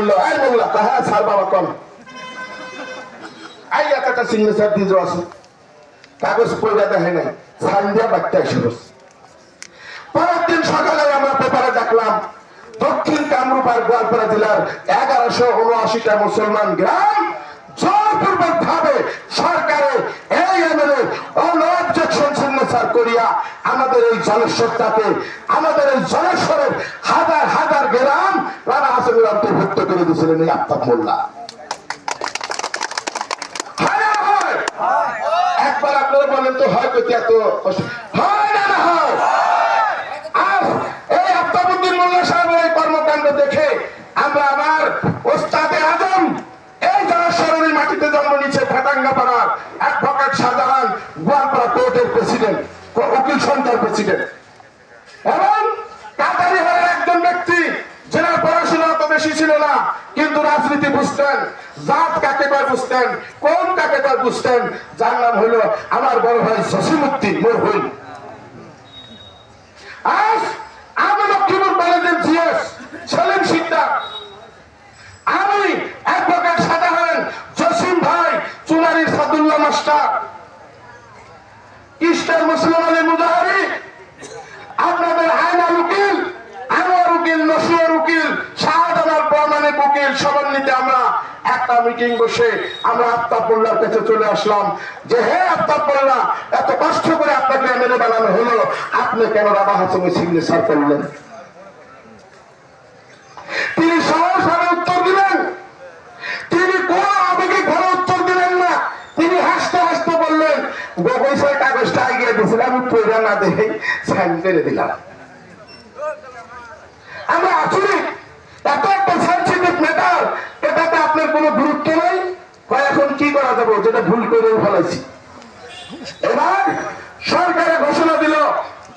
বললো এই মোল্লা হ্যাঁ স্যার বাবা কম এই একটা সিগনেচার দিয়ে যাওয়া আছে কাগজ পড়ে দেখে নাই সাইন দিয়া বাচ্চা এসে বসে পরের দিন সকালে আমরা পেপারে দেখলাম দক্ষিণ কামরূপ আর গোয়ালপাড়া জেলার 1179টা মুসলমান গ্রাম জোরপূর্বক ভাবে সরকারের এই এমএলএ অবজেকশন সিগনেচার করিয়া আমাদের এই জলেশ্বরটাকে আমাদের এই জলেশ্বরের হাজার হাজার গ্রাম রানা হাসেনের অন্তর্ভুক্ত করে দিয়েছিলেন এই আফতাব মোল্লা। একবার আপনারা বলেন তো হয় কত এত হয় না না হয় আর এই আফতাবউদ্দিন মোল্লা সাহেবের এই কর্মকাণ্ড দেখে আমরা আবার ওস্তাদে আজম এই জলেশ্বরের মাটিতে জন্ম নিচ্ছে ফাটাঙ্গাপাড়ার অ্যাডভোকেট শাহজাহান গোয়ালপাড়া কোর্টের প্রেসিডেন্ট উকিল সন্ধ্যার প্রেসিডেন্ট এবং কাতারিহারের একজন ব্যক্তি যারা পড়াশোনা অত বেশি ছিল না কিন্তু রাজনীতি বুঝতেন জাত কাকে কয় বুঝতেন কোন কাকে কয় বুঝতেন যার নাম হলো আমার বড় ভাই জসিমউদ্দিন মরহুম। আজ আমি লক্ষ্মীপুর কলেজের জিএস সেলিম সিকদার আমি অ্যাডভোকেট শাহজাহান জসিম ভাই চুনারির সাদুল্লাহ মাস্টার ইস্টার মুসলিম আলী মুজাহারি আপনাদের আয়নাল উকিল আনোয়ার উকিল নসির উকিল শাহজালাল প্রমাণিক উকিল সমন্বিতে আমরা একটা মিটিং বসে আমরা আফতাব মোল্লার কাছে চলে আসলাম যে হে আফতাব মোল্লা এত কষ্ট করে আপনাকে এমএলএ বানানো হলো আপনি কেন রানা হাসেমের সিগনেচার করলেন? তিনি সহজভাবে উত্তর দিলেন, তিনি কোন আবেগিক ভাবে উত্তর দিলেন না, তিনি হাসতে হাসতে বললেন গোপেশের কাগজটা এগিয়ে দিয়েছিলাম পড়ে না দেখে সাইন করে দিলাম। আমরা আসলে এত একটা সেনসিটিভ ম্যাটার এটাতে আপনার কোনো গুরুত্ব নেই এখন কি করা যাবে যেটা ভুল করে ফেলাইছি। এবার সরকারে ঘোষণা দিল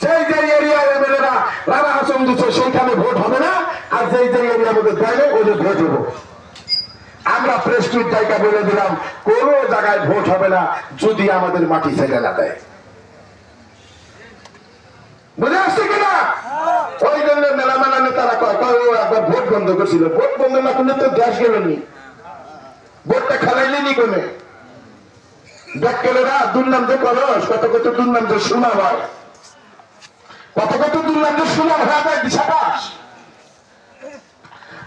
যে যে এরিয়া এমএলএরা রানা হাসেম দিচ্ছে সেইখানে ভোট হবে না আর যে যে এরিয়ার মধ্যে দেয় ওদের ভোট দেবো। আমরা প্রেস টুইট জায়গা বলে দিলাম কোন জায়গায় ভোট হবে না যদি আমাদের মাটি ছেড়ে না দেয়। বুঝে আসছে কিনা? ওই জন্য মেলা মেলা নেতারা কয় ও একবার ভোট বন্ধ করছিল, ভোট বন্ধ না করলে তো দেশ গেলেনি, ভোটটা খেলাইলেনি কোনে দেখ গেলেরা দুর্নাম যে করস কত কত দুর্নাম যে সুনাম হয়, কত কত দুর্নাম যে সুনাম হয়ে যায় দিশাবাস।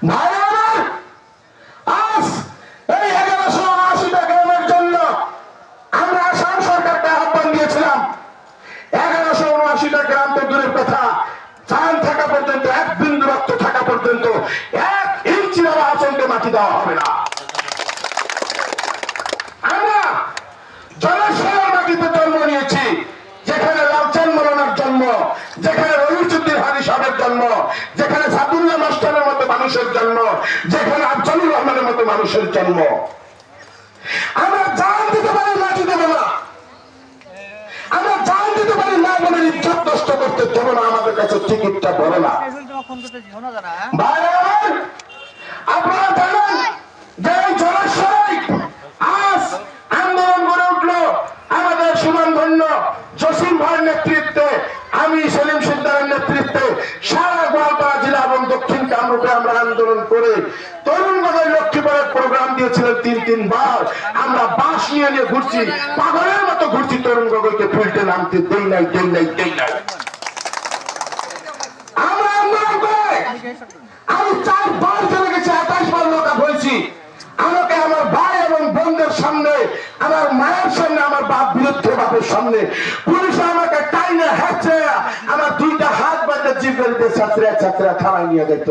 ভাই আমার আজ এই 1179টা গ্রামের জন্য আমরা আসাম সরকারকে আহ্বান দিয়েছিলাম 1179টা গ্রাম তো দূরের কথা চান থাকা পর্যন্ত এক বিন্দু রক্ত থাকা পর্যন্ত 1 ইঞ্চি রানা হাসেমকে মাটি দেওয়া হবে না। আমরা জলেশ্বরের মাটিতে জন্ম নিয়েছি যেখানে লালচাঁদ মৌলানার জন্ম, যেখানে রহিমউদ্দিন হাদি সাহেবের জন্ম, যেখানে সাদুল্লাহ মাস্টারের মতো মানুষের জন্ম, যেখানে আফজালুর রহমানের মতো মানুষের জন্ম। আমরা জান দিতে পারি মাটি দেব না, আমরা জান দিতে পারি না বলে ইজ্জত নষ্ট করতে দেব না, আমাদের কাছে টিকিটটা বড় না। আপনারা জানেন যে জলেশ্বরে আজ আন্দোলন গড়ে উঠলো আমাদের সুনামধন্য জসিম ভাইয়ের নেতৃত্বে, আমি সেলিম সিকদারের নেতৃত্বে সারা গোয়ালপাড়া জেলা এবং দক্ষিণ কামরূপে আমরা আন্দোলন করে তরুণগঞ্জের লক্ষ্মীপুরের প্রোগ্রাম দিয়েছিলেন 3 বার। আমরা বাস নিয়ে নিয়ে ঘুরছি, পাগলের মতো ঘুরছি, তরুণগঞ্জকে ফিল্ডে নামতে দেই নাই। আমরা আন্দোলন করে আমি 4 বার চলে গেছি, 28 বার লোক হয়েছি। আমাকে আমার ভাই এবং বোনদের সামনে, আমার মায়ের সামনে, আমার বাপ বিরুদ্ধে বাপের সামনে পুলিশ আমাকে টাইনে হাঁচে আমার 2টা হাত বাঁধে জিপেলতে ছাত্রা থানায় নিয়ে যেত।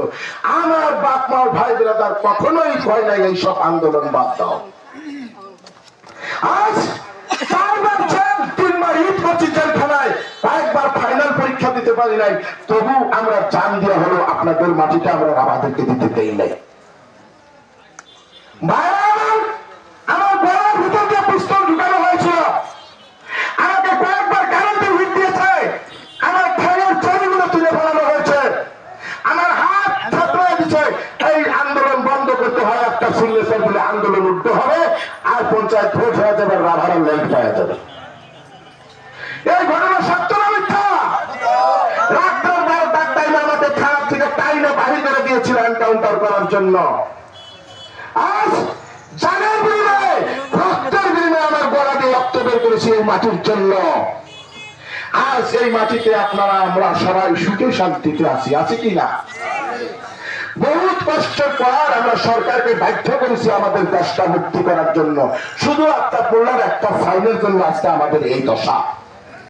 আমার বাপ মা ভাই ব্রাদার কখনোই ভয় নাই এইসব আন্দোলন বাদ দাও। আজ 4 বার জেল, 3 বার ঈদ করছি জেলখানায়, একবার ফাইনাল পরীক্ষা দিতে পারি নাই, তবু আমরা জান দেওয়া হলো আপনাদের মাটিটা আমরা আমাদেরকে দিতে দেই নাই। আমার গলার ভিতর দিয়ে পিস্তল ঢুকানো হয়েছিল, আমাকে কয়েকবার কারেন্টে হিট দিয়েছে, আমার ঠ্যাঙের চড়িগুলো তুলে ফেলানো হয়েছে, আমার হাত থাপড়ায় দিচ্ছে। এই আন্দোলন বন্ধ করতে হয়, একটা সিগনেচার বলে আন্দোলন উঠতে হবে, আর পঞ্চায়েত ভোট হয়ে যাবে, রাভারের ল্যান্ড পাওয়া যাবে। এই ঘটনা সত্য না মিথ্যা? রাত 10 টাইমে আমাকে খারাপ থেকে টাইমে বাহির করে দিয়েছিল এনকাউন্টার করার জন্য। আজ জানের বিনিময়ে রক্তের বিনিময়ে আমার গলা দিয়ে রক্ত বের করেছি এই মাটির জন্য। আজ এই মাটিতে আপনারা আমরা সবাই সুখে শান্তিতে আছি কি না? বহুত কষ্টের পর আমরা সরকারকে বাধ্য করেছি আমাদের দেশটা মুক্তি করার জন্য। শুধু একটা বললাম একটা ফাইলের জন্য আজকে আমাদের এই দশা।